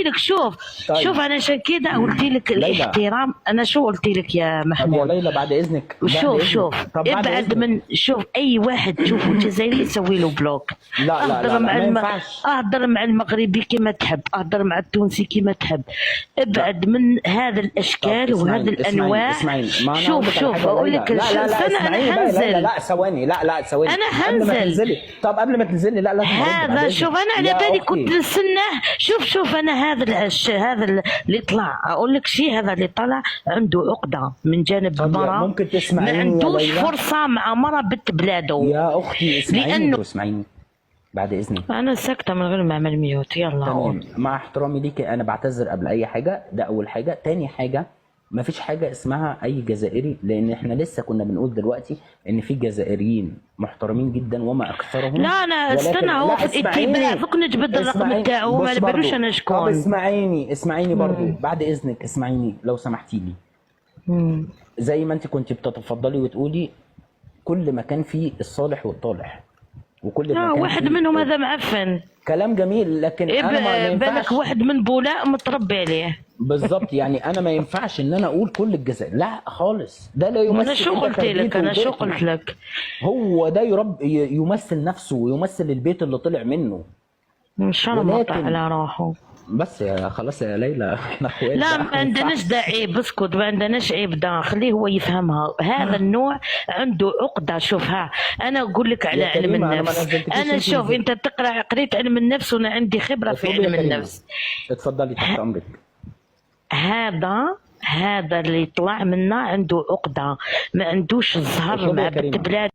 لك شوف. طيب. شوف انا عشان كده قلت لك ليلى. الاحترام. انا شو قلت لك يا طب يا محمود؟ ليلى بعد اذنك، بعد شوف اذنك. شوف طب بعد ابعد اذنك. من شوف اي واحد تشوفه جزائري يسوي له بلوك. لا لا لا, اهضر لا مع ما ينفعش. اهضر مع المغربي كما تحب، اهضر مع التونسي كما تحب، ابعد من هذا الاشكال طب وهذه اسمعيني الانواع. اسمعيني ما انا شوف شوف اقول اقول لك لك لا لا لا استنى اسمعيني انا بقى. لا هنزل. لا ثواني، لا ثواني انا قبل ما هنزل. تنزلي. طب قبل ما تنزلي لا لازم أرد بعد هذا إذنك. شوف انا على يا بالي أختي. كنت نستناه. شوف انا هذا اللي طلع اقول لك شيء، هذا اللي طلع عنده عقده من جانب طب المراه، ممكن ما تسمعيني يا عندوش ليلى؟ فرصه مع مراه بنت بلاده. يا اختي اسمعيني لانه واسمعيني بعد اذنك. انا ساكته من غير ما اعمل ميوت. يلا تمام، قول. مع احترامي ليكي انا بعتذر قبل اي حاجه، ده اول حاجه. تاني حاجه ما فيش حاجه اسمها اي جزائري، لان احنا لسه كنا بنقول دلوقتي ان في جزائريين محترمين جدا وما اكثرهم. لا انا استنى، هو لا، في اسمعيني. الاتباع فوق نجبد الرقم اسمعيني. تاعو ما بص نبروش برضو. انا طب شكون. اسمعيني برضو بعد اذنك، اسمعيني لو سمحتي لي. مم. زي ما انت كنت بتتفضلي وتقولي كل ما كان فيه الصالح والطالح، وكل ما كان واحد فيه منهم هذا معفن. كلام جميل، لكن انا ما بالك ينفعش. واحد من بولاء متربي عليه. بالظبط، يعني انا ما ينفعش ان انا اقول كل الجزائر، لا خالص، ده لا يمثل. انا شو إلا قلت لك؟ تربيته انا شو وبيته. قلت لك؟ هو ده يمثل نفسه ويمثل البيت اللي طلع منه. مش انا مقطع ولكن- على روحه. بس يا خلاص يا ليلى احنا اخوات لا بقى، ما عندناش ينفعش. دا عيب، اسكت، ما عندناش عيب دا، خليه هو يفهمها. هذا النوع عنده عقده. شوفها انا اقول لك على يا علم كريمة، أنا ما النفس. نزلتكيش انا انت شوف نزلت. انت قريت علم النفس وانا عندي خبره في اتفضلي يا علم كريمة. النفس. اتفضلي تحت امرك. هذا اللي طلع منا عنده عقده، ما عندوش الزهر اتفضلي مع يا بنت كريمة. بلاد.